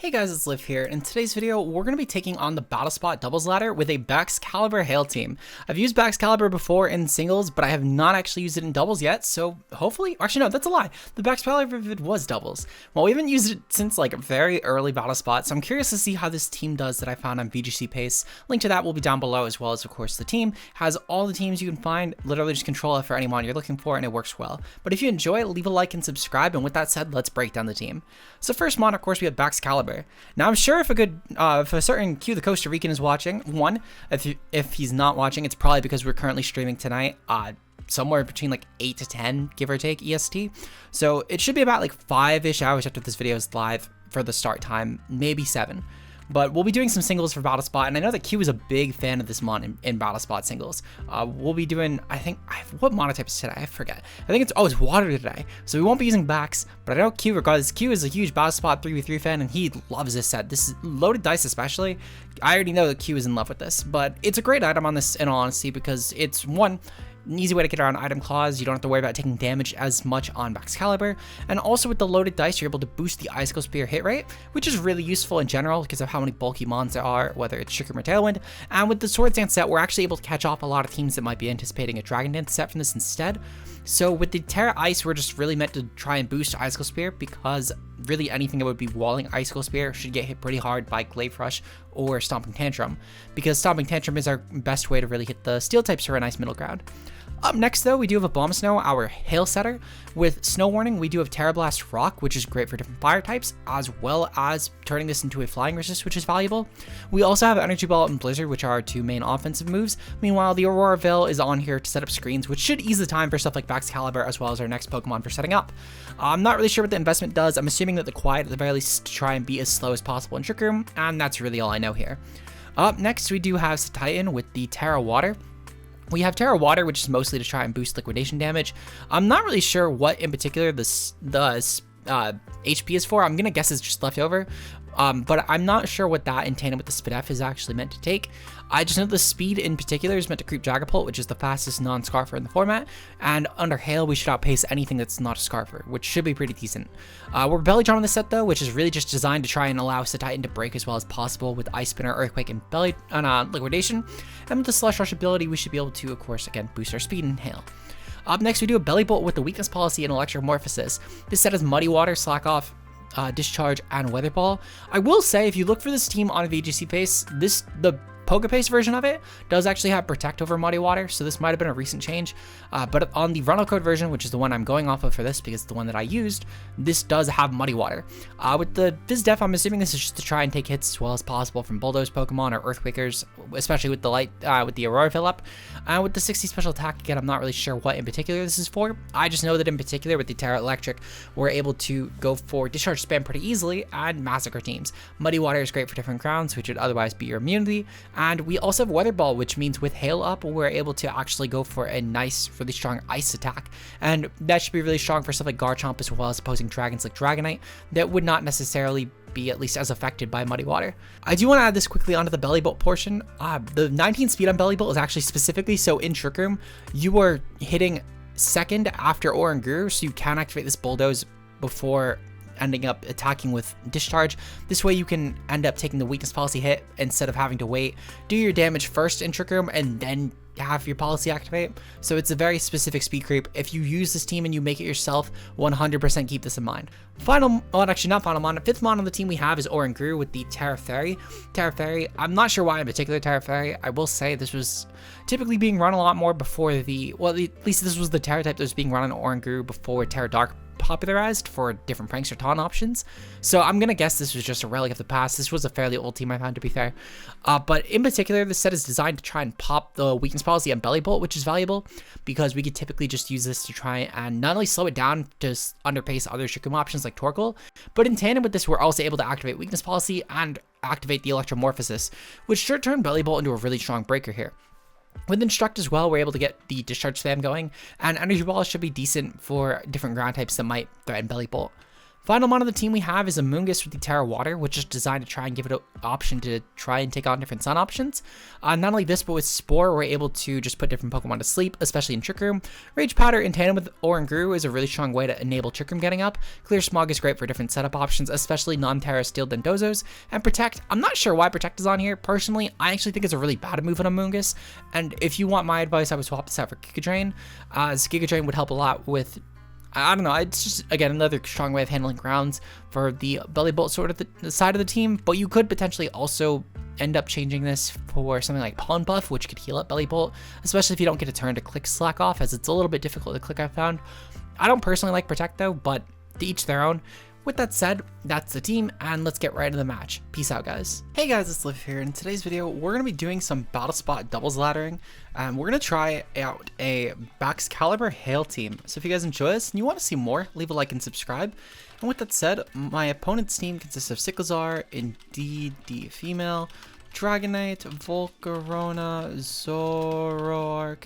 Hey guys, it's Liv here. In today's video, we're going to be taking on the Battle Spot doubles ladder with a Baxcalibur Hail team. I've used Baxcalibur before in singles, but I have not actually used it in doubles yet, so hopefully, actually no, that's a lie. The Baxcalibur vid was doubles. Well, we haven't used it since like very early Battle Spot, so I'm curious to see how this team does that I found on VGC pace. Link to that will be down below, as well as of course the team has all the teams you can find. Literally just control it for anyone you're looking for and it works well. But if you enjoy it, leave a like and subscribe, and with that said, let's break down the team. So first mod, of course, we have Baxcalibur. Now I'm sure if a certain Q the Costa Rican is watching, if he's not watching, it's probably because we're currently streaming tonight, somewhere between like 8 to 10, give or take, EST. So it should be about like 5-ish hours after this video is live for the start time, maybe 7. But we'll be doing some singles for Battle Spot, and I know that Q is a big fan of this mod in Battle Spot singles. We'll be doing, what monotype is today? I forget. I think it's water today. So we won't be using backs, but I know Q, regardless, Q is a huge Battle Spot 3v3 fan, and he loves this set. This is loaded dice especially. I already know that Q is in love with this, but it's a great item on this in all honesty, because it's one, an easy way to get around item clause. You don't have to worry about taking damage as much on Baxcalibur, and also with the loaded dice, you're able to boost the Icicle Spear hit rate, which is really useful in general because of how many bulky mons there are, whether it's Trick Room or Tailwind. And with the Swords Dance set, we're actually able to catch off a lot of teams that might be anticipating a Dragon Dance set from this instead. So with the Terra Ice, we're just really meant to try and boost Icicle Spear, because really anything that would be walling Icicle Spear should get hit pretty hard by Glaive Rush or Stomping Tantrum, because Stomping Tantrum is our best way to really hit the Steel types for a nice middle ground. Up next though, we do have Abomasnow, our Hail setter. With Snow Warning, we do have Terra Blast Rock, which is great for different fire types, as well as turning this into a flying resist, which is valuable. We also have Energy Ball and Blizzard, which are our two main offensive moves. Meanwhile, the Aurora Veil is on here to set up screens, which should ease the time for stuff like Baxcalibur, as well as our next Pokemon for setting up. I'm not really sure what the investment does. I'm assuming that the Quiet at the very least to try and be as slow as possible in Trick Room, and that's really all I know here. Up next, we do have Titan with the Terra Water. We have Terra Water, which is mostly to try and boost liquidation damage. I'm not really sure what in particular the HP is for. I'm gonna guess it's just leftover, but I'm not sure what that in tandem with the Spidef is actually meant to take. I just know the speed in particular is meant to creep Dragapult, which is the fastest non-Scarfer in the format, and under Hail we should outpace anything that's not a Scarfer, which should be pretty decent. We're Belly Drum on the set though, which is really just designed to try and allow Titan to break as well as possible with Ice Spinner, Earthquake, and Liquidation. And with the Slush Rush ability, we should be able to, of course, again, boost our speed in Hail. Up next, we do a Belly Bolt with the Weakness Policy and Electromorphosis. This set has Muddy Water, Slack Off, Discharge, and Weather Ball. I will say, if you look for this team on a VGC pace, the Pokepace version of it does actually have Protect over Muddy Water, so this might have been a recent change. But on the Runnel Code version, which is the one I'm going off of for this because it's the one that I used, this does have Muddy Water. With the Vizdef, I'm assuming this is just to try and take hits as well as possible from Bulldoze Pokemon or Earthquakers, especially with the with the Aurora fill up. With the 60 special attack, again, I'm not really sure what in particular this is for. I just know that in particular with the Terra Electric, we're able to go for Discharge Spam pretty easily and massacre teams. Muddy Water is great for different grounds, which would otherwise be your immunity. And we also have Weather Ball, which means with Hail up, we're able to actually go for a nice, really strong Ice attack. And that should be really strong for stuff like Garchomp, as well as opposing dragons like Dragonite that would not necessarily be at least as affected by Muddy Water. I do want to add this quickly onto the Belly Bolt portion. The 19 speed on Belly Bolt is actually specifically so in Trick Room, you are hitting second after Oranguru, so you can activate this Bulldoze before ending up attacking with Discharge. This way you can end up taking the Weakness Policy hit instead of having to wait, do your damage first in Trick Room, and then have your policy activate. So it's a very specific speed creep. If you use this team and you make it yourself, 100% keep this in mind. Final, well, actually not final mon, fifth mon on the team we have is Oranguru with the Terra Fairy. Terra Fairy, I'm not sure why in particular Terra Fairy. I will say this was typically being run a lot more before at least this was the Terra type that was being run on Oranguru before Terra Dark popularized for different pranks or taunt options. So I'm gonna guess this was just a relic of the past. This was a fairly old team I found, to be fair. But in particular, this set is designed to try and pop the Weakness Policy and Belly Bolt, which is valuable because we could typically just use this to try and not only slow it down to underpace other Trick Room options like Torkoal, but in tandem with this, we're also able to activate Weakness Policy and activate the Electromorphosis, which should turn Belly Bolt into a really strong breaker here. With Instruct as well, we're able to get the Discharge spam going, and Energy Ball should be decent for different ground types that might threaten Belly Bolt. Final mon of the team we have is Amoonguss with the Terra Water, which is designed to try and give it an option to try and take on different sun options. Not only this, but with Spore, we're able to just put different Pokemon to sleep, especially in Trick Room. Rage Powder in tandem with Oranguru is a really strong way to enable Trick Room getting up. Clear Smog is great for different setup options, especially non-Terra Steel Dendozos. And Protect, I'm not sure why Protect is on here. Personally, I actually think it's a really bad move on Amoonguss. And if you want my advice, I would swap this out for Giga Drain, as Giga Drain would help a lot with, I don't know, it's just, again, another strong way of handling grounds for the Belly Bolt sort of the side of the team, but you could potentially also end up changing this for something like Pollen Buff, which could heal up Belly Bolt, especially if you don't get a turn to click Slack off, as it's a little bit difficult to click, I've found. I don't personally like Protect though, but to each their own. With that said, that's the team, and let's get right into the match. Peace out, guys. Hey guys, it's Liv here. In today's video, we're going to be doing some Battle Spot doubles laddering, and we're going to try out a Baxcalibur Hail team. So if you guys enjoy this and you want to see more, leave a like and subscribe. And with that said, my opponent's team consists of Cyclizar, Indeedee Female, Dragonite, Volcarona, Zoroark,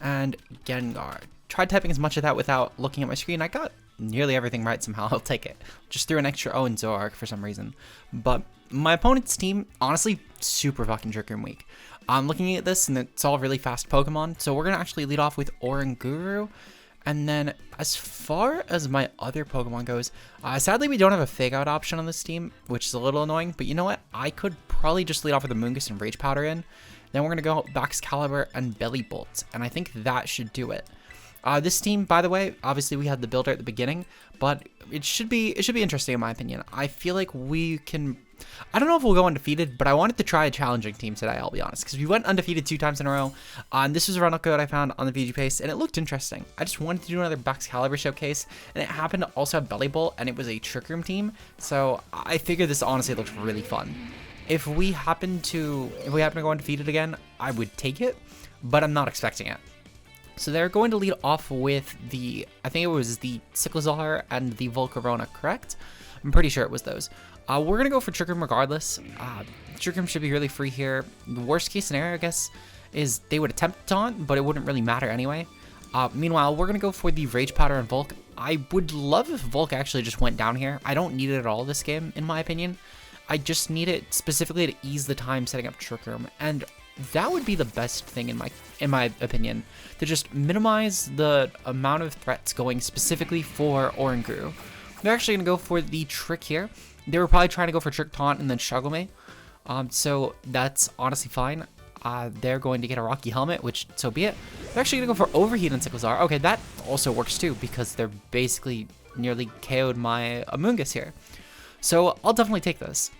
and Gengar. Tried typing as much of that without looking at my screen. I got nearly everything right somehow. I'll take it. Just threw an extra O in Zoroark for some reason. But my opponent's team, honestly, super fucking Trick Room weak. I'm looking at this and it's all really fast Pokemon. So we're going to actually lead off with Oranguru. And then as far as my other Pokemon goes, sadly we don't have a Fake Out option on this team, which is a little annoying. But you know what? I could probably just lead off with Amoonguss and Rage Powder in. Then we're going to go Baxcalibur and Belly Bolt. And I think that should do it. This team, by the way, obviously we had the builder at the beginning, but it should be interesting in my opinion. I feel like we can, I don't know if we'll go undefeated, but I wanted to try a challenging team today, I'll be honest, because we went undefeated 2 times in a row. And this was a run-up code I found on the VG pace, and it looked interesting. I just wanted to do another Baxcalibur showcase, and it happened to also have Belly Bolt, and it was a Trick Room team, so I figured this honestly looked really fun. If we happen to go undefeated again, I would take it, but I'm not expecting it. So they're going to lead off with the, I think it was the Cyclizar and the Volcarona, correct? I'm pretty sure it was those. We're going to go for Trick Room regardless. Trick Room should be really free here. The worst case scenario, I guess, is they would attempt Taunt, but it wouldn't really matter anyway. Meanwhile, we're going to go for the Rage Powder and Volk. I would love if Volk actually just went down here. I don't need it at all this game, in my opinion. I just need it specifically to ease the time setting up Trick Room, and that would be the best thing in my opinion, to just minimize the amount of threats going specifically for Oranguru. They're actually going to go for the Trick here. They were probably trying to go for Trick Taunt and then struggle me. So that's honestly fine. They're going to get a Rocky Helmet, which so be it. They're actually going to go for Overheat and Cyclizar. Okay, that also works too, because they're basically nearly KO'd my Amoonguss here. So I'll definitely take this.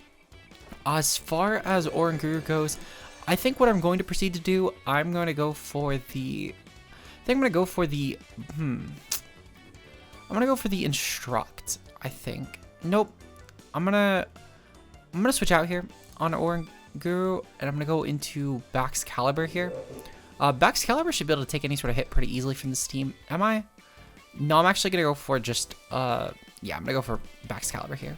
As far as Oranguru goes, I think what I'm going to proceed to do, I'm going to go for the, I'm going to go for the Instruct, I think. Nope. I'm gonna switch out here on Oranguru, and I'm gonna go into Baxcalibur here. Baxcalibur should be able to take any sort of hit pretty easily from this team. Am I? No, I'm actually gonna go for just yeah, I'm gonna go for Baxcalibur here.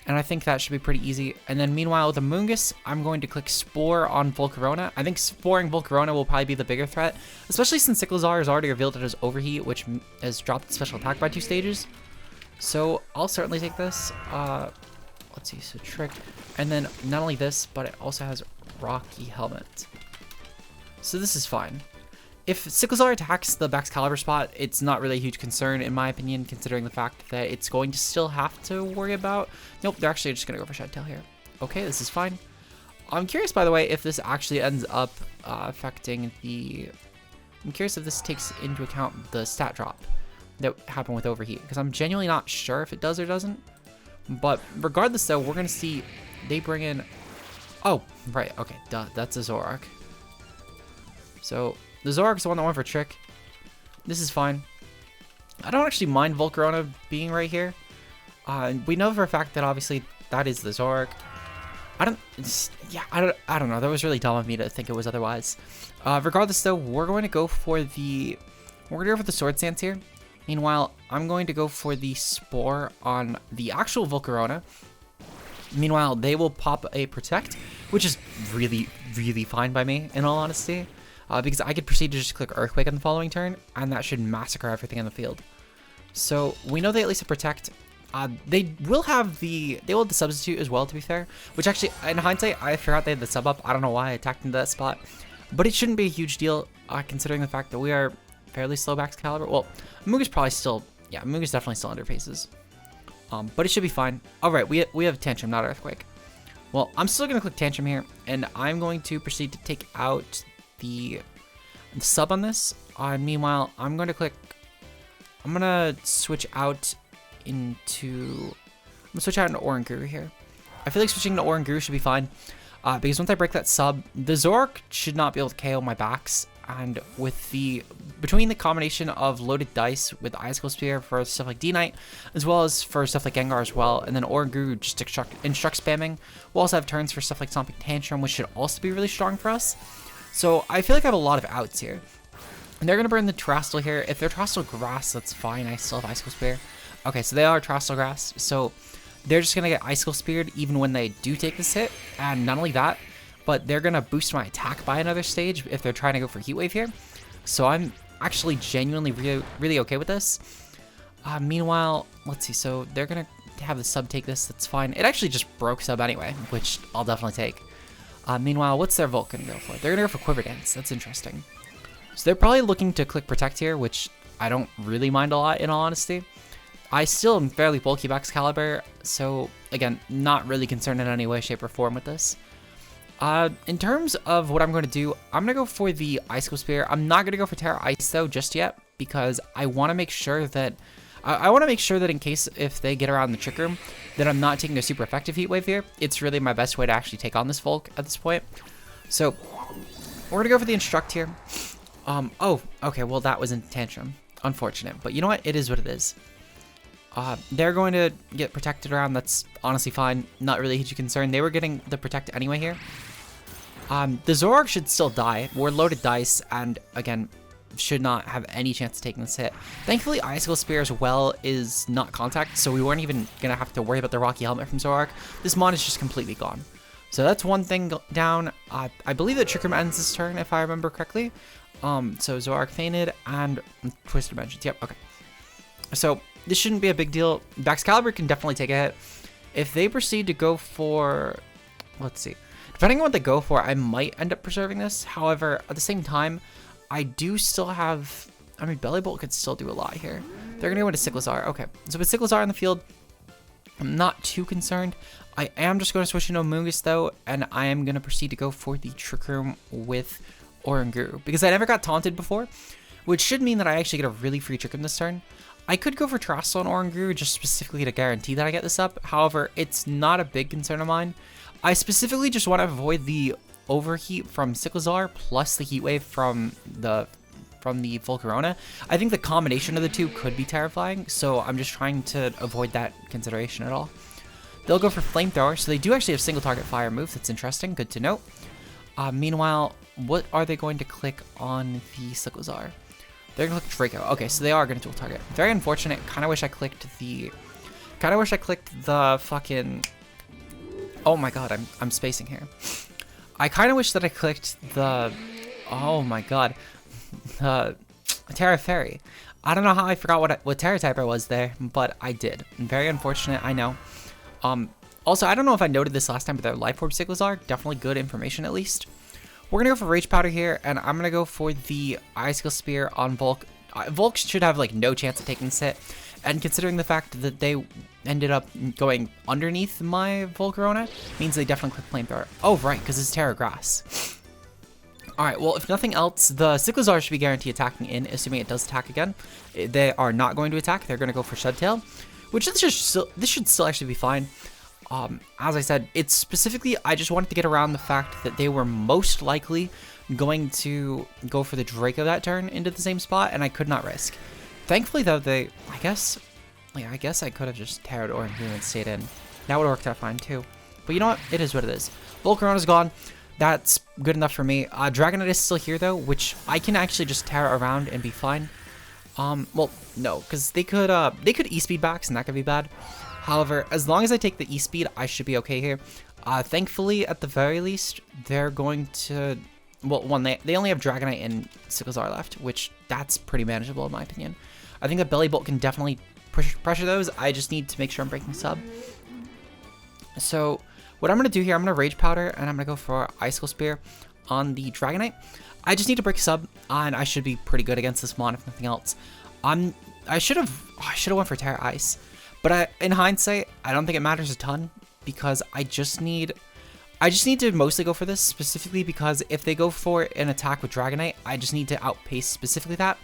And I think that should be pretty easy. And then meanwhile with Amoonguss, I'm going to click Spore on Volcarona. I think Sporing Volcarona will probably be the bigger threat, especially since Cyclizar has already revealed it as Overheat, which has dropped the special attack by 2 stages. So I'll certainly take this. Let's see, so Trick. And then not only this, but it also has Rocky Helmet. So this is fine. If Cyclizar attacks the Baxcalibur spot, it's not really a huge concern, in my opinion, considering the fact that it's going to still have to worry about... Nope, they're actually just going to go for Shed Tail here. Okay, this is fine. I'm curious, by the way, if this actually ends up affecting the... I'm curious if this takes into account the stat drop that happened with Overheat, because I'm genuinely not sure if it does or doesn't. But regardless, though, we're going to see they bring in... Oh, right, okay, duh, that's a Zoroark. So... the Zoroark's the one that went for Trick. This is fine. I don't actually mind Volcarona being right here. We know for a fact that obviously that is the Zoroark. I don't know. That was really dumb of me to think it was otherwise. Regardless, though, we're going to go for the Sword Stance here. Meanwhile, I'm going to go for the Spore on the actual Volcarona. Meanwhile, they will pop a Protect, which is really, really fine by me, in all honesty. Because I could proceed to just click Earthquake on the following turn, and that should massacre everything in the field. So we know they at least have Protect. They will have the Substitute as well, to be fair. Which actually, in hindsight, I forgot they had the sub up. I don't know why I attacked into that spot. But it shouldn't be a huge deal, considering the fact that we are fairly slow Baxcalibur. Well, Muga's probably still, yeah, Muga's definitely still under paces. But it should be fine. Alright, we have Tantrum, not Earthquake. Well, I'm still going to click Tantrum here, and I'm going to proceed to take out the sub on this. Meanwhile, I'm going to switch out into Oranguru here. I feel like switching to Oranguru should be fine, because once I break that sub, the Zoroark should not be able to KO my backs, and with between the combination of loaded dice with Icicle Spear for stuff like D-Knight, as well as for stuff like Gengar as well, and then Oranguru just instruct spamming, we'll also have turns for stuff like Stomping Tantrum, which should also be really strong for us. So I feel like I have a lot of outs here. And they're going to burn the Terrestrial here. If they're Terrestrial Grass, that's fine. I still have Icicle Spear. Okay, so they are Terrestrial Grass. So they're just going to get Icicle Speared even when they do take this hit. And not only that, but they're going to boost my attack by another stage if they're trying to go for Heat Wave here. So I'm actually genuinely really okay with this. Meanwhile, let's see. So they're going to have the sub take this. That's fine. It actually just broke sub anyway, which I'll definitely take. Meanwhile, what's their Volt going to go for? They're going to go for Quiver Dance. That's interesting. So they're probably looking to click Protect here, which I don't really mind a lot, in all honesty. I still am fairly bulky Baxcalibur, so again, not really concerned in any way, shape, or form with this. In terms of what I'm going to do, I'm going to go for the Icicle Spear. I'm not going to go for Terra Ice though just yet, because I want to make sure that in case if they get around the Trick Room, that I'm not taking a super effective Heat Wave here. It's really my best way to actually take on this Volk at this point. So we're going to go for the Instruct here. Oh, okay, well that was in Tantrum. Unfortunate, but you know what? It is what it is. They're going to get protected around. That's honestly fine. Not really a huge concern. They were getting the Protect anyway here. The Zoroark should still die. We're loaded dice, and again, should not have any chance of taking this hit. Thankfully, Icicle Spear as well is not contact, so we weren't even going to have to worry about the Rocky Helmet from Zoroark. This mod is just completely gone. So that's one thing down. I believe that Trick Room ends this turn, if I remember correctly. So Zoroark fainted and Twisted Dimensions. Yep, okay. So this shouldn't be a big deal. Baxcalibur can definitely take a hit. If they proceed to go for, let's see, depending on what they go for, I might end up preserving this. However, at the same time, I do still have, I mean, Belly Bolt could still do a lot here. They're going to go into Cyclizar. Okay, so with Cyclizar in the field, I'm not too concerned. I am just going to switch into Amoonguss though, and I am going to proceed to go for the Trick Room with Oranguru, because I never got taunted before, which should mean that I actually get a really free Trick Room this turn. I could go for Terrestrial on Oranguru just specifically to guarantee that I get this up. However, it's not a big concern of mine. I specifically just want to avoid the overheat from Cyclizar plus the Heat Wave from the Volcarona. I think the combination of the two could be terrifying, so I'm just trying to avoid that consideration at all. They'll go for Flamethrower, so they do actually have single target fire move. That's interesting, good to note. Meanwhile, what are they going to click on the Cyclizar? They're gonna click Draco. Okay, so they are gonna dual target. Very unfortunate. Kind of wish I clicked the fucking. Oh my god, I'm spacing here. I kind of wish that I clicked the. Oh my god, the Terra Fairy. I don't know how I forgot what Terra type I was there, but I did. Very unfortunate. I know. Also, I don't know if I noted this last time, but their Life Orb Cyclizar, definitely good information at least. We're going to go for Rage Powder here, and I'm going to go for the Icicle Spear on Volk. Volk should have, like, no chance of taking this hit, and considering the fact that they ended up going underneath my Volcarona, means they definitely click Flamethrower. Oh, right, because it's Terra Grass. Alright, well, if nothing else, the Cyclizar should be guaranteed attacking in, assuming it does attack again. They are not going to attack. They're going to go for Shed Tail, which this should still actually be fine. As I said, it's specifically, I just wanted to get around the fact that they were most likely going to go for the Draco that turn into the same spot, and I could not risk. Thankfully, though, I guess I could have just tarot Oranguru and stayed in. That would have worked out fine, too. But you know what? It is what it is. Volcarona's gone. That's good enough for me. Dragonite is still here, though, which I can actually just tear around and be fine. Well, no, because they could E-Speed backs, and that could be bad. However, as long as I take the E-Speed, I should be okay here. Thankfully, at the very least, they're going to... Well, one, they only have Dragonite and Cyclizar left, which that's pretty manageable in my opinion. I think that Belly Bolt can definitely pressure those. I just need to make sure I'm breaking sub. So what I'm going to do here, I'm going to Rage Powder, and I'm going to go for Icicle Spear on the Dragonite. I just need to break sub, and I should be pretty good against this mon if nothing else. I should have went for Terra Ice, but in hindsight, I don't think it matters a ton because I just need to mostly go for this specifically because if they go for an attack with Dragonite, I just need to outpace specifically that.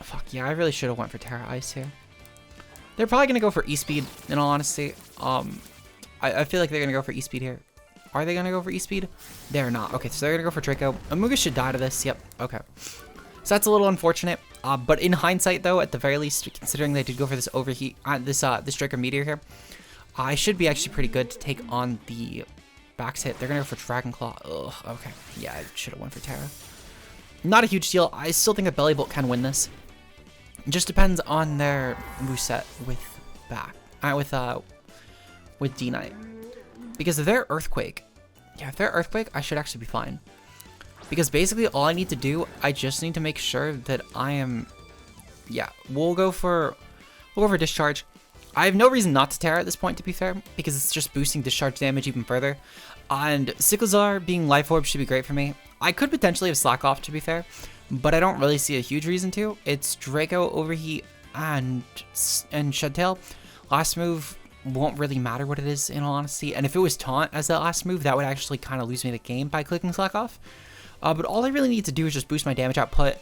Fuck yeah, I really should have went for Terra Ice here. They're probably gonna go for E-Speed, in all honesty. I feel like they're gonna go for E-Speed here. Are they gonna go for E-Speed? They're not. Okay, so they're gonna go for Draco. Amuga should die to this. Yep. Okay. So that's a little unfortunate. But in hindsight, though, at the very least, considering they did go for this overheat, this Draco Meteor here, I should be actually pretty good to take on the Bax hit. They're gonna go for Dragon Claw. Ugh. Okay. Yeah, I should have went for Terra. Not a huge deal. I still think that Belly Bolt can win this. It just depends on their moveset with D-Knight. Because if they're Earthquake, yeah, if they're Earthquake, I should actually be fine. Because basically all I need to do, I just need to make sure that I am, yeah, we'll go for Discharge. I have no reason not to Terra at this point, to be fair, because it's just boosting Discharge damage even further. And Cyclizar being Life Orb should be great for me. I could potentially have Slack Off, to be fair, but I don't really see a huge reason to. It's Draco, Overheat, and Shedtail. Last move won't really matter what it is, in all honesty. And if it was Taunt as that last move, that would actually kind of lose me the game by clicking Slack Off. But all I really need to do is just boost my damage output,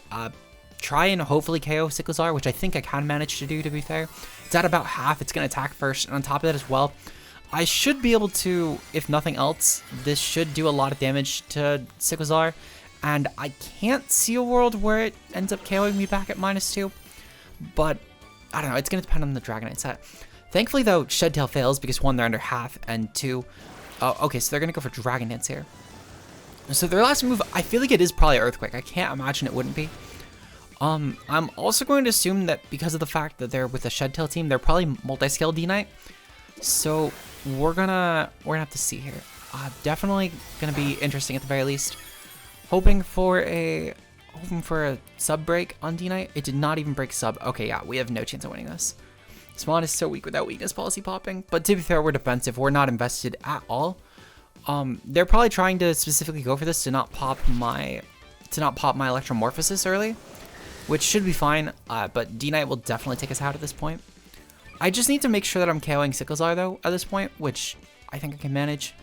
try and hopefully KO Cyclizar, which I think I can manage to do, to be fair. It's at about half, it's going to attack first, and on top of that as well, I should be able to, if nothing else, this should do a lot of damage to Cyclizar, and I can't see a world where it ends up KOing me back at -2, but I don't know, it's going to depend on the Dragonite set. Thankfully, though, Shedtail fails because 1, they're under half, and 2, okay, so they're going to go for Dragon Dance here. So their last move, I feel like it is probably Earthquake. I can't imagine it wouldn't be. I'm also going to assume that because of the fact that they're with a Shedtail team, they're probably multi-scale D-Knight. So we're gonna have to see here. Definitely gonna be interesting at the very least. Hoping for a sub break on D-Knight. It did not even break sub. Okay, yeah, we have no chance of winning this. Spawn is so weak without weakness policy popping. But to be fair, we're defensive. We're not invested at all. They're probably trying to specifically go for this to not pop my Electromorphosis early, which should be fine. But D-Knight will definitely take us out at this point. I just need to make sure that I'm KOing Cyclizar though at this point, which I think I can manage.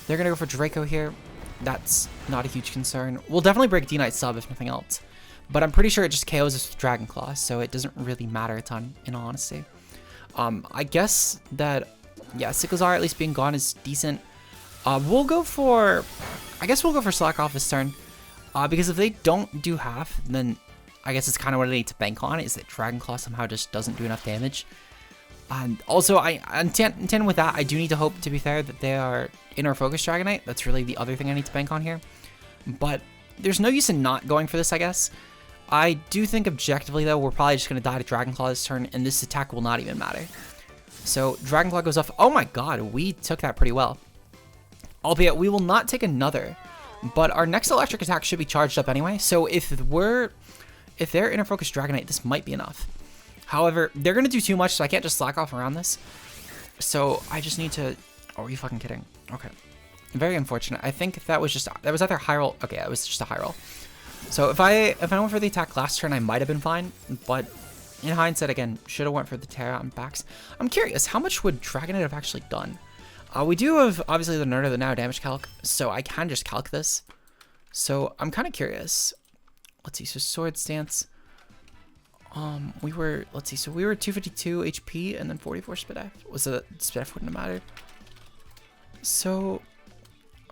They're gonna go for Draco here. That's not a huge concern. We'll definitely break D-Knight sub if nothing else, but I'm pretty sure it just KOs us with Dragon Claw, so it doesn't really matter a ton in all honesty. I guess that, yeah, Cyclizar at least being gone is decent. We'll go for Slack Off this turn, because if they don't do half, then I guess it's kind of what I need to bank on, is that Dragon Claw somehow just doesn't do enough damage. And also, in tandem with that, I do need to hope, to be fair, that they are Inner Focus Dragonite. That's really the other thing I need to bank on here. But there's no use in not going for this, I guess. I do think objectively, though, we're probably just going to die to Dragon Claw this turn, and this attack will not even matter. So Dragon Claw goes off. Oh my god, we took that pretty well. Albeit, we will not take another. But our next electric attack should be charged up anyway, so if they're Inner Focus Dragonite, this might be enough. However, they're going to do too much, so I can't just slack off around this. So I just need to... Oh, are you fucking kidding? Okay. Very unfortunate. I think that was either high roll. Okay, it was just a high roll. So if I went for the attack last turn, I might have been fine. But in hindsight, again, should have went for the Terra on Bax. I'm curious, how much would Dragonite have actually done? We do have, obviously, the Nerd of the Now damage calc, so I can just calc this. So I'm kind of curious. Let's see, so Sword Stance... we were 252 HP and then 44 Spit F. Was it Spit F wouldn't have mattered? So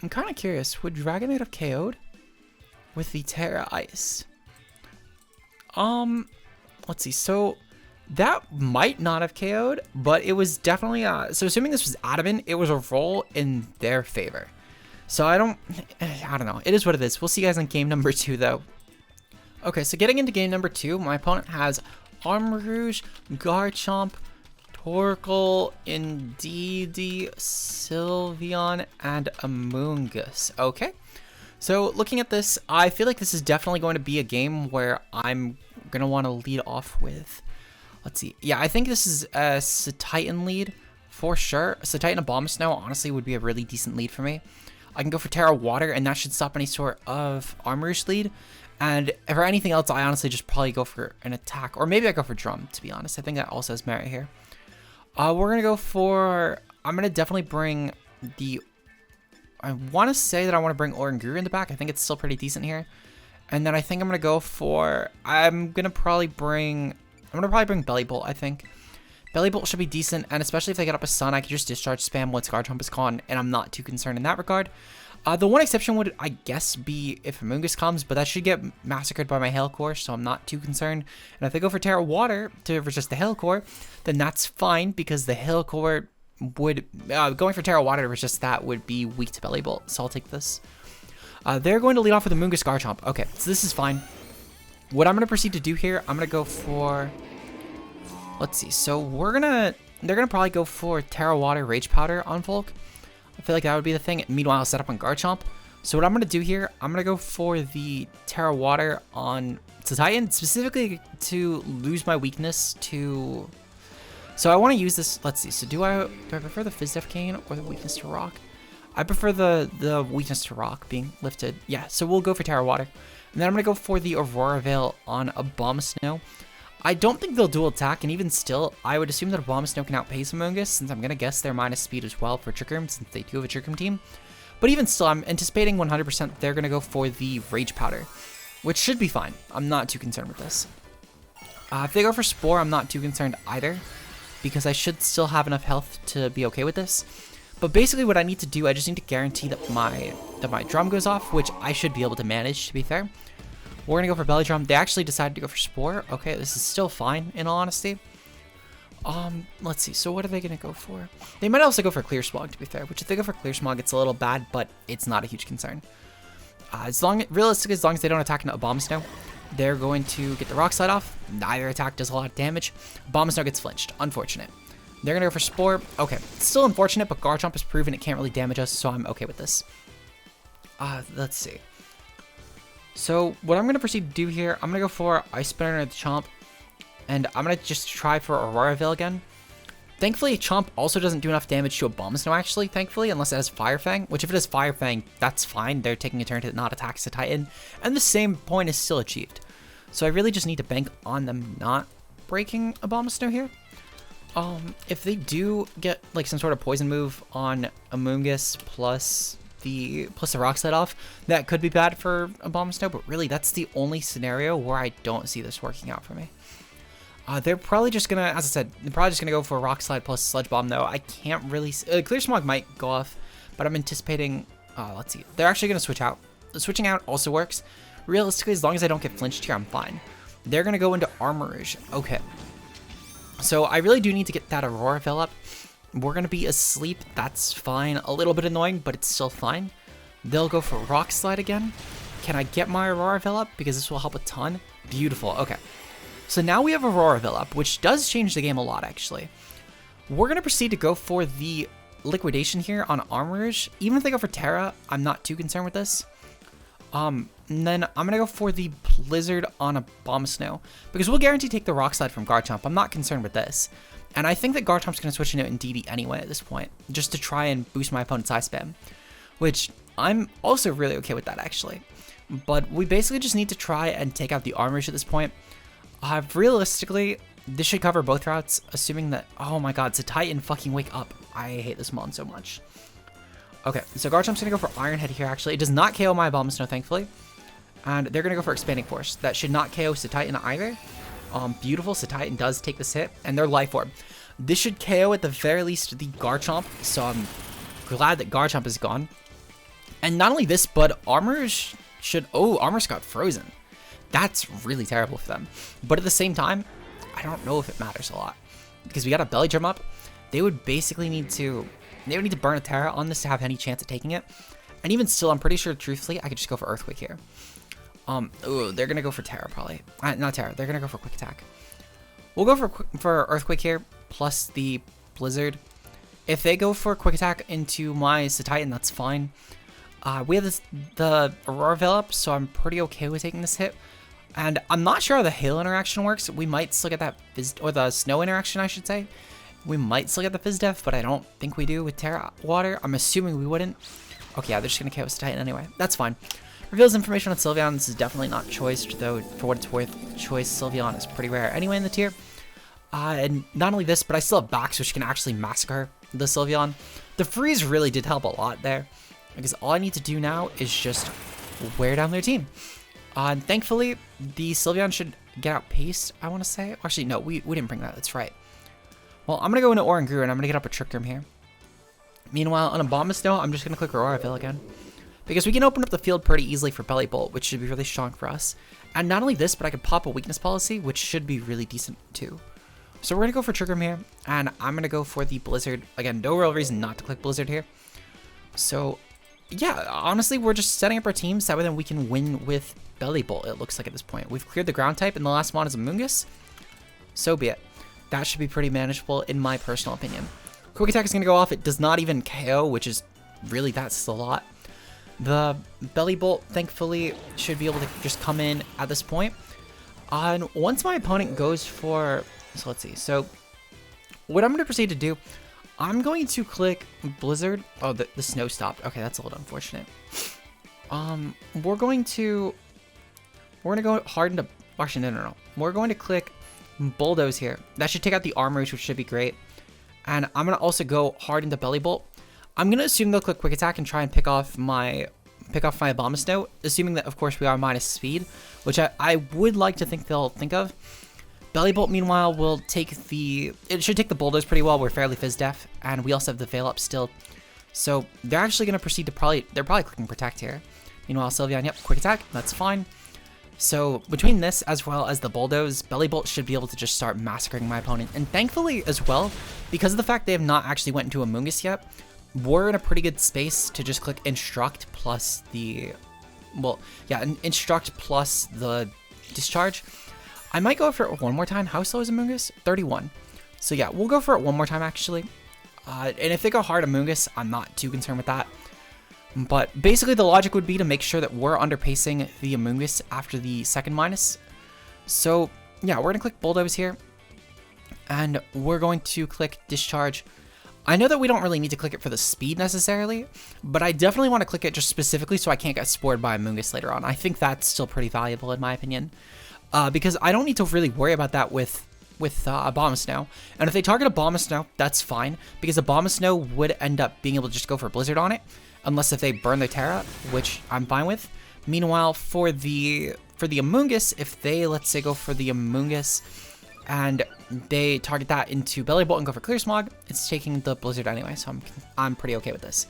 I'm kind of curious, would Dragonite have KO'd with the Terra Ice? Let's see, so that might not have KO'd, but it was definitely so assuming this was Adamant, it was a roll in their favor. So I don't know. It is what it is. We'll see you guys on game number 2 though. Okay, so getting into game number 2, my opponent has Armarouge, Garchomp, Torkoal, Indeedee, Sylveon, and Amoonguss. Okay, so looking at this, I feel like this is definitely going to be a game where I'm we're going to want to lead off with, let's see. Yeah, I think this is a Titan lead for sure. So Titan Abomasnow honestly would be a really decent lead for me. I can go for Terra Water, and that should stop any sort of Armorage lead. And for anything else, I honestly just probably go for an attack. Or maybe I go for Drum, to be honest. I think that also has merit here. We're going to go for... I'm going to definitely bring the... I want to say that I want to bring Oranguru in the back. I think it's still pretty decent here. And then I think I'm going to go for... I'm going to probably bring Belly Bolt, I think. Belly Bolt should be decent, and especially if they get up a Sun, I can just discharge spam once Guard Jump is gone, and I'm not too concerned in that regard. The one exception would, I guess, be if Amoonguss comes, but that should get massacred by my Hail Core, so I'm not too concerned. And if they go for Terra Water to resist the Hail Core, then that's fine, because the Hail Core would... going for Terra Water to resist that would be weak to Belly Bolt, so I'll take this. They're going to lead off with Amoonguss Garchomp. Okay, so this is fine. What I'm going to proceed to do here, I'm going to go for... Let's see, so they're going to probably go for Terra Water Rage Powder on Volk. I feel like that would be the thing. Meanwhile, I'll set up on Garchomp. So what I'm going to do here, I'm going to go for the Terra Water on Titan, specifically to lose my weakness to... So I want to use this, let's see, so do I prefer the Fizz Def Cane or the weakness to Rock? I prefer the weakness to Rock being lifted. Yeah, so we'll go for Terra Water. And then I'm going to go for the Aurora Veil on Abomasnow. I don't think they'll dual attack, and even still, I would assume that Abomasnow can outpace Amoonguss, since I'm going to guess they're minus speed as well for Trick Room, since they do have a Trick Room team. But even still, I'm anticipating 100% they're going to go for the Rage Powder, which should be fine. I'm not too concerned with this. If they go for Spore, I'm not too concerned either, because I should still have enough health to be okay with this. But basically what I need to do, I just need to guarantee that my Drum goes off, which I should be able to manage, to be fair. We're going to go for Belly Drum. They actually decided to go for Spore. Okay, this is still fine, in all honesty. Let's see. So what are they going to go for? They might also go for Clear Smog, to be fair, which if they go for Clear Smog, it's a little bad, but it's not a huge concern. Realistically, as long as they don't attack into Abomasnow, they're going to get the Rock Slide off. Neither attack does a lot of damage. Abomasnow gets flinched. Unfortunate. They're going to go for Spore. Okay, still unfortunate, but Garchomp has proven it can't really damage us, so I'm okay with this. Let's see. So what I'm going to proceed to do here, I'm going to go for Ice Spinner at the Chomp, and I'm going to just try for Aurora Veil again. Thankfully, Chomp also doesn't do enough damage to Abomasnow, actually, thankfully, unless it has Fire Fang, which if it has Fire Fang, that's fine. They're taking a turn to not attack the Titan, and the same point is still achieved. So I really just need to bank on them not breaking Abomasnow here. If they do get like some sort of poison move on Amoonguss plus the Rock Slide off, that could be bad for Abomasnow, but really that's the only scenario where I don't see this working out for me. They're probably just gonna, as I said, they're probably just gonna go for Rock Slide plus Sludge Bomb though. I can't really, Clear Smog might go off, but I'm anticipating, let's see, they're actually gonna switch out. Switching out also works. Realistically, as long as I don't get flinched here, I'm fine. They're gonna go into Armorage. Okay. So I really do need to get that Aurora Veil up. We're going to be asleep. That's fine. A little bit annoying, but it's still fine. They'll go for Rock Slide again. Can I get my Aurora Veil up? Because this will help a ton. Beautiful. Okay. So now we have Aurora Veil up, which does change the game a lot, actually. We're going to proceed to go for the Liquidation here on Armorage. Even if they go for Terra, I'm not too concerned with this. And then I'm going to go for the Blizzard on Abomasnow, because we'll guarantee take the Rock Slide from Garchomp. I'm not concerned with this. And I think that Garchomp's going to switch into Indeedee anyway at this point, just to try and boost my opponent's Eye Spam, which I'm also really okay with that, actually. But we basically just need to try and take out the Armorage at this point. Realistically, this should cover both routes, assuming that... Oh my god, it's a Titan, fucking wake up. I hate this mon so much. Okay, so Garchomp's going to go for Iron Head here, actually. It does not KO my Abomasnow, thankfully. And they're going to go for Expanding Force. That should not KO Titan either. Beautiful, Titan does take this hit. And their Life Orb. This should KO at the very least the Garchomp. So I'm glad that Garchomp is gone. And not only this, but Armor's should... Oh, Armor's got frozen. That's really terrible for them. But at the same time, I don't know if it matters a lot. Because we got a Belly Drum up. They would basically need to... They would need to burn a Terra on this to have any chance at taking it. And even still, I'm pretty sure, truthfully, I could just go for Earthquake here. Ooh, they're going to go for Terra, probably. Not Terra. They're going to go for Quick Attack. We'll go for Earthquake here, plus the Blizzard. If they go for Quick Attack into my Titan, that's fine. We have the Aurora Veil up, so I'm pretty okay with taking this hit. And I'm not sure how the hail interaction works. We might still get that Fizz, or the snow interaction, I should say. We might still get the Fizz Def, but I don't think we do with Terra Water. I'm assuming we wouldn't. Okay, yeah, they're just going to Chaos Titan anyway. That's fine. Reveals information on Sylveon. This is definitely not choice, though for what it's worth, choice Sylveon is pretty rare anyway in the tier. And not only this, but I still have Bax, which can actually massacre the Sylveon. The freeze really did help a lot there, because all I need to do now is just wear down their team. And thankfully, the Sylveon should get outpaced, I want to say. Actually, no, we didn't bring that. That's right. Well, I'm going to go into Oranguru, and I'm going to get up a Trick Room here. Meanwhile, on Abomasnow, I'm just going to click Auroraville again, because we can open up the field pretty easily for Belly Bolt, which should be really strong for us. And not only this, but I could pop a Weakness Policy, which should be really decent too. So we're going to go for Trick Room here, and I'm going to go for the Blizzard. Again, no real reason not to click Blizzard here. So, yeah, honestly, we're just setting up our team so that way then we can win with Belly Bolt, it looks like at this point. We've cleared the ground type, and the last one is a Mungus. So be it. That should be pretty manageable, in my personal opinion. Quick Attack is going to go off. It does not even KO, which is really, that's a lot. The Belly Bolt, thankfully, should be able to just come in at this point. And once my opponent goes for... So let's see. So what I'm going to proceed to do, I'm going to click Blizzard. Oh, the snow stopped. Okay, that's a little unfortunate. We're going to go hard into... Actually, no. We're going to click Bulldoze here. That should take out the Armors, which should be great. And I'm going to also go hard into Belly Bolt. I'm going to assume they'll click Quick Attack and try and pick off my Abomasnow, assuming that, of course, we are minus speed, which I would like to think they'll think of. Belly Bolt, meanwhile, will take the... It should take the Bulldoze pretty well. We're fairly Fizz Def, and we also have the Veil up still. So they're actually going to proceed to They're probably clicking Protect here. Meanwhile, Sylveon, yep, Quick Attack. That's fine. So between this as well as the Bulldoze, Belly Bolt should be able to just start massacring my opponent. And thankfully as well, because of the fact they have not actually went into a Mungus yet, we're in a pretty good space to just click Instruct plus the... Well, yeah, Instruct plus the Discharge. I might go for it one more time. How slow is a Mungus? 31. So yeah, we'll go for it one more time actually. And if they go hard a Mungus, I'm not too concerned with that. But basically the logic would be to make sure that we're underpacing the Amoonguss after the second minus. So yeah, we're going to click Bulldoze here. And we're going to click Discharge. I know that we don't really need to click it for the speed necessarily, but I definitely want to click it just specifically so I can't get spored by Amoonguss later on. I think that's still pretty valuable in my opinion. Because I don't need to really worry about that with Abomasnow. And if they target Abomasnow, that's fine, because Abomasnow would end up being able to just go for Blizzard on it. Unless if they burn their Terra, which I'm fine with. Meanwhile, for the Amoonguss, if they, let's say, go for the Amoonguss and they target that into Belly Bolt and go for Clear Smog, it's taking the Blizzard anyway, so I'm pretty okay with this.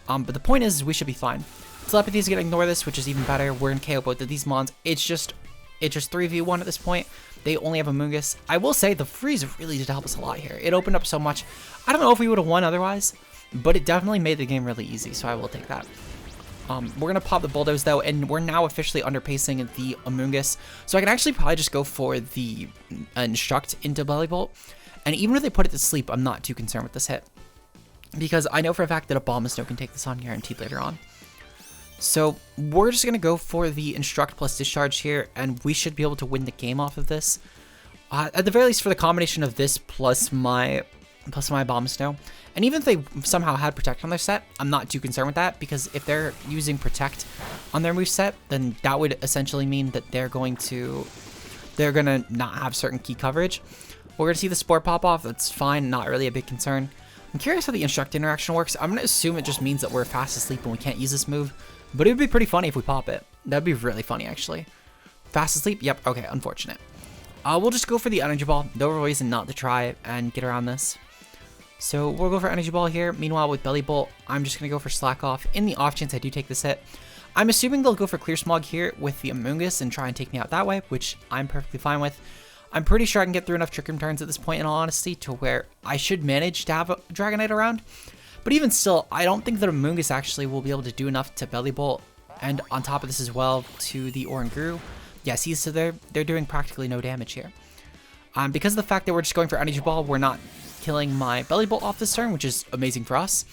But the point is, we should be fine. Telepathy is going to ignore this, which is even better. We're in KO both of these mons. It's just 3v1 at this point. They only have Amoonguss. I will say, the freeze really did help us a lot here. It opened up so much. I don't know if we would have won otherwise, but it definitely made the game really easy, so I will take that. We're going to pop the Bulldoze, though, and we're now officially underpacing the Amoonguss. So I can actually probably just go for the Instruct into Belly Bolt. And even if they put it to sleep, I'm not too concerned with this hit. Because I know for a fact that Abomasnow can take this on guaranteed later on. So we're just going to go for the Instruct plus Discharge here, and we should be able to win the game off of this. At the very least, for the combination of this plus my Abomasnow. And even if they somehow had Protect on their set, I'm not too concerned with that, because if they're using Protect on their moveset, then that would essentially mean that they're gonna not have certain key coverage. We're gonna see the Spore pop off, that's fine, not really a big concern. I'm curious how the Instruct interaction works. I'm gonna assume it just means that we're fast asleep and we can't use this move, but it would be pretty funny if we pop it. That'd be really funny, actually. Fast asleep? Yep, okay, unfortunate. We'll just go for the Energy Ball. No reason not to try and get around this. So we'll go for Energy Ball here. Meanwhile, with Belly Bolt, I'm just going to go for Slack Off in the off chance I do take this hit. I'm assuming they'll go for Clear Smog here with the Amoonguss and try and take me out that way, which I'm perfectly fine with. I'm pretty sure I can get through enough Trick Room turns at this point, in all honesty, to where I should manage to have a Dragonite around. But even still, I don't think that Amoonguss actually will be able to do enough to Belly Bolt, and on top of this as well, to the Oranguru. Yeah, see, so they're doing practically no damage here. Because of the fact that we're just going for Energy Ball, we're not killing my Belly Bolt off this turn, which is amazing for us.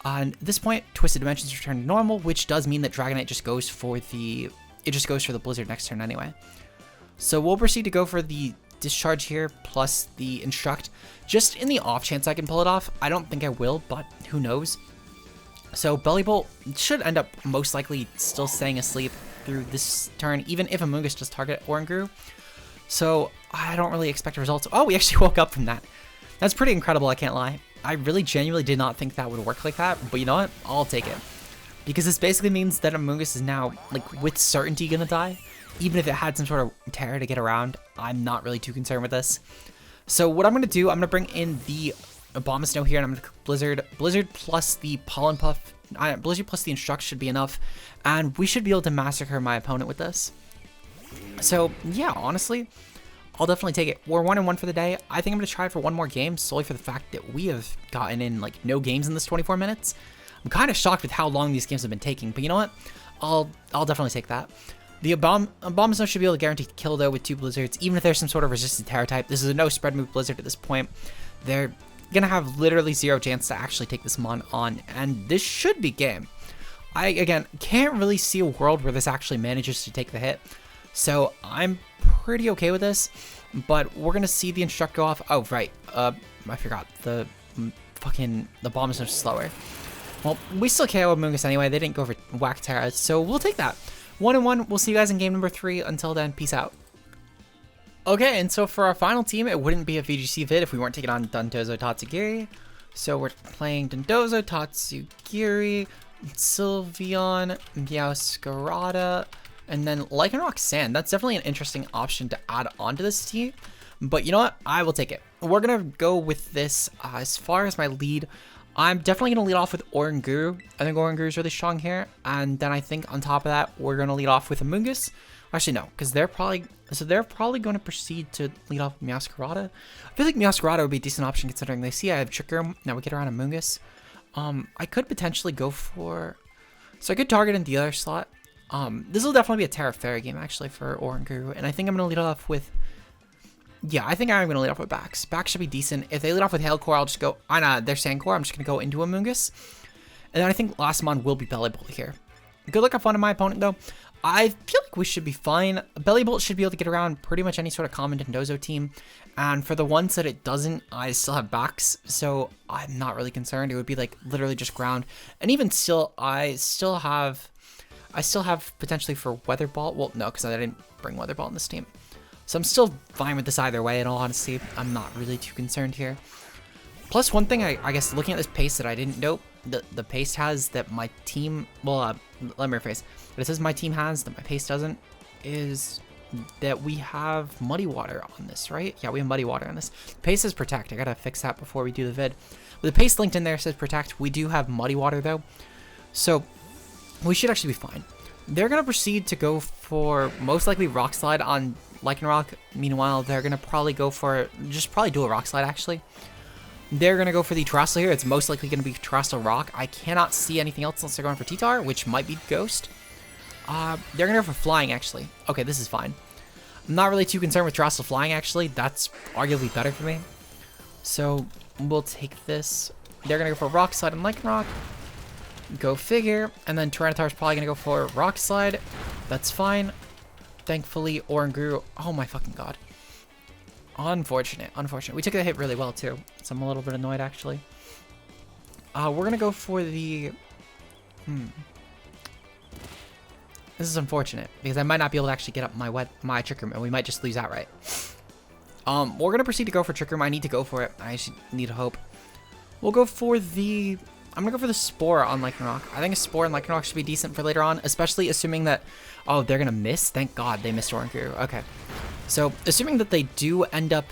At this point, Twisted Dimensions return to normal, which does mean that Dragonite just goes for the Blizzard next turn anyway. So we'll proceed to go for the Discharge here plus the Instruct, just in the off chance I can pull it off. I don't think I will, but who knows. So Belly Bolt should end up most likely still staying asleep through this turn, even if Amoonguss does target Oranguru. So I don't really expect results. Oh, we actually woke up from that. That's pretty incredible, I can't lie. I really genuinely did not think that would work like that, but you know what? I'll take it. Because this basically means that Amoonguss is now, like, with certainty gonna die. Even if it had some sort of terror to get around, I'm not really too concerned with this. So what I'm going to do, I'm going to bring in the Abomasnow here, and I'm going to Blizzard. Blizzard plus the Pollen Puff, Blizzard plus the Instruct should be enough, and we should be able to massacre my opponent with this. So yeah, honestly, I'll definitely take it. We're 1-1 for the day. I think I'm going to try for one more game, solely for the fact that we have gotten in, like, no games in this 24 minutes. I'm kind of shocked with how long these games have been taking, but you know what? I'll definitely take that. The Abomasnow should be able to guarantee kill, though, with 2 Blizzards, even if there's some sort of resistant Terror type. This is a no-spread move Blizzard at this point. They're going to have literally 0 chance to actually take this mon on, and this should be game. I, again, can't really see a world where this actually manages to take the hit, so I'm pretty okay with this, but we're going to see the Instruct go off. Oh, right, I forgot, the Abomasnow's slower. Well, we still KO Amoonguss anyway. They didn't go for Whack Terra, so we'll take that. 1-1, we'll see you guys in game number 3. Until then, peace out. Okay, and so for our final team, it wouldn't be a VGC vid if we weren't taking on Dondozo Tatsugiri. So we're playing Dondozo Tatsugiri, Sylveon, Meowscarada, and then Lycanroc Sand. That's definitely an interesting option to add onto this team. But you know what? I will take it. We're going to go with this as far as my lead. I'm definitely going to lead off with Oranguru. I think Oranguru is really strong here. And then I think on top of that, we're going to lead off with Amoonguss. Actually, no, because they're probably going to proceed to lead off with Meowscarada. I feel like Meowscarada would be a decent option considering they see I have Trick Room. Now we get around Amoonguss. I could potentially go for... So I could target in the other slot. This will definitely be a Terra Fairy game, actually, for Oranguru. And I think I'm going to lead off with... Yeah, I think I'm going to lead off with Bax. Bax should be decent. If they lead off with Hail Core, I'll just go... their Sand Core. I'm just going to go into Amoonguss. And then I think last mon will be Belly Bolt here. Good luck, have fun to my opponent, though. I feel like we should be fine. Belly Bolt should be able to get around pretty much any sort of common Dondozo team. And for the ones that it doesn't, I still have Bax. So I'm not really concerned. It would be like literally just ground. And even still, I still have potentially for Weather Ball. Well, no, because I didn't bring Weather Ball in this team. So I'm still fine with this either way, in all honesty. I'm not really too concerned here. Plus, one thing, I guess, looking at this pace that I didn't note, the pace has that my team, well, let me rephrase. What it says my team has that my pace doesn't is that we have Muddy Water on this, right? Yeah, we have Muddy Water on this. Pace says Protect. I gotta fix that before we do the vid. With the pace linked in there, it says Protect. We do have Muddy Water, though. So, we should actually be fine. They're gonna proceed to go for, most likely, Rock Slide on Lycanroc. Meanwhile, they're gonna probably go for, just probably do a Rock Slide, actually. They're going to go for the Terrestrial here. It's most likely going to be Terrestrial Rock. I cannot see anything else unless they're going for T-Tar, which might be Ghost. They're going to go for Flying, actually. Okay, this is fine. I'm not really too concerned with Terrestrial Flying, actually. That's arguably better for me. So, we'll take this. They're going to go for Rock Slide and Lycanroc. Go figure. And then Tyranitar's probably going to go for Rock Slide. That's fine. Thankfully, Oranguru... Oh my fucking god. Unfortunate. We took the hit really well, too. So I'm a little bit annoyed, actually. We're going to go for the... This is unfortunate, because I might not be able to actually get up my Trick Room, and we might just lose outright. We're going to proceed to go for Trick Room. I need to go for it. I actually need hope. We'll go for the... I'm going to go for the Spore on Lycanroc. I think a Spore on Lycanroc should be decent for later on, especially assuming that... Oh, they're going to miss? Thank God they missed Oranguru. Okay. So, assuming that they do end up...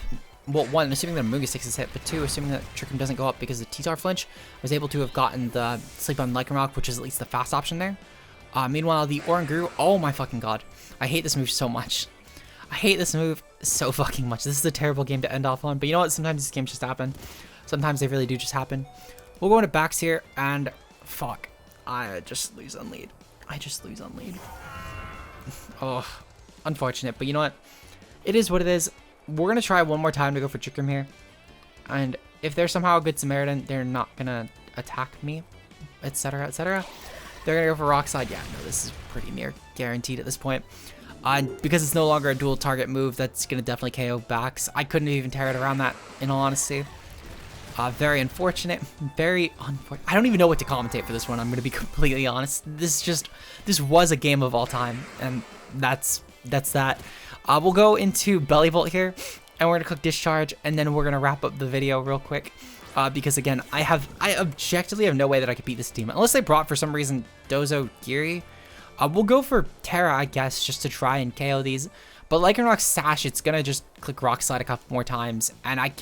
Well, one, assuming that Amoonguss takes his hit, but two, assuming that Trick Room doesn't go up because of T-Tar flinch, I was able to have gotten the Sleep on Lycanroc, which is at least the fast option there. Meanwhile, the Oranguru... Oh my fucking god. I hate this move so much. I hate this move so fucking much. This is a terrible game to end off on, but you know what? Sometimes these games just happen. Sometimes they really do just happen. We'll go into Bax here, and... Fuck. I just lose on lead. Oh, unfortunate, but you know what? It is what it is. We're going to try one more time to go for Trick Room here. And if they're somehow a good Samaritan, they're not going to attack me, etc., etc. They're going to go for Rock Slide. Yeah, no, this is pretty near guaranteed at this point. Because it's no longer a dual target move, that's going to definitely KO Bax. I couldn't even tear it around that, in all honesty. Very unfortunate. Very unfortunate. I don't even know what to commentate for this one, I'm going to be completely honest. This was a game of all time, and that's that. We'll go into Belly Vault here, and we're going to click Discharge, and then we're going to wrap up the video real quick. Because again, I objectively have no way that I could beat this team. Unless they brought, for some reason, Dozo Giri. We'll go for Terra, I guess, just to try and KO these. But Lycanroc Sash, it's going to just click Rock Slide a couple more times, and I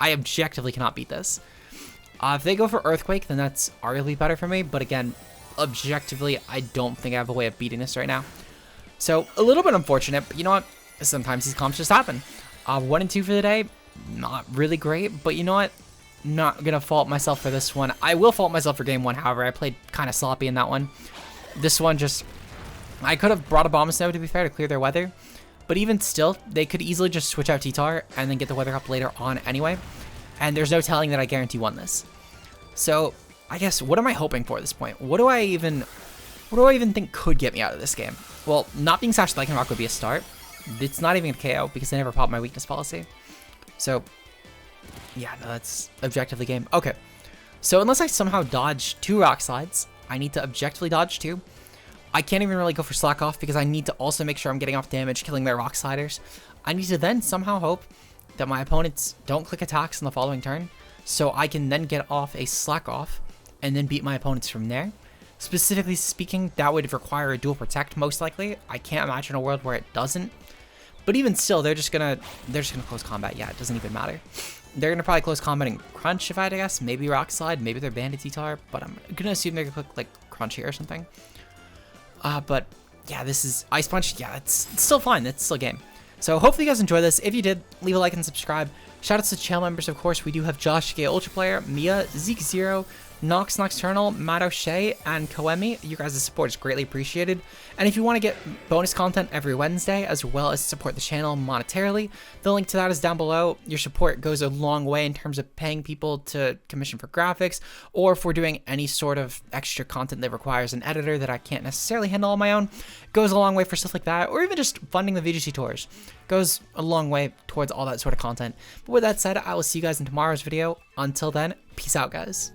objectively cannot beat this. If they go for Earthquake, then that's arguably better for me. But again, objectively, I don't think I have a way of beating this right now. So, a little bit unfortunate, but you know what? Sometimes these comps just happen. 1 and 2 for the day, not really great, but you know what? Not going to fault myself for this one. I will fault myself for game 1, however. I played kind of sloppy in that one. This one just... I could have brought Abomasnow, to be fair, to clear their weather. But even still, they could easily just switch out T-Tar and then get the weather up later on anyway. And there's no telling that I guarantee won this. So, I guess, what am I hoping for at this point? What do I even think could get me out of this game? Well, not being Sash Lycanroc would be a start. It's not even a KO because they never popped my weakness policy. So, yeah, no, that's objectively game. Okay, so unless I somehow dodge 2 Rock Slides, I need to objectively dodge 2. I can't even really go for Slack Off because I need to also make sure I'm getting off damage, killing their Rock Sliders. I need to then somehow hope that my opponents don't click attacks in the following turn, so I can then get off a Slack Off and then beat my opponents from there. Specifically speaking, that would require a dual Protect most likely. I can't imagine a world where it doesn't. But even still, they're just gonna close combat. Yeah, it doesn't even matter. They're gonna probably close combat and Crunch, if I had to guess. Maybe Rock Slide, maybe they're Bandit T-Tar, but I'm gonna assume they're gonna click like Crunch here or something. But yeah, this is Ice Punch. Yeah, it's still fine. It's still a game. So hopefully you guys enjoy this. If you did, leave a like and subscribe. Shout out to channel members, of course. We do have Josh, Gay Ultra Player, Mia, Zeke Zero, Nox Nocturnal, Matt O'Shea, and Koemi. You guys' support is greatly appreciated. And if you want to get bonus content every Wednesday, as well as support the channel monetarily, the link to that is down below. Your support goes a long way in terms of paying people to commission for graphics, or if we're doing any sort of extra content that requires an editor that I can't necessarily handle on my own. It goes a long way for stuff like that, or even just funding the VGC tours. Goes a long way towards all that sort of content. But with that said, I will see you guys in tomorrow's video. Until then, peace out, guys.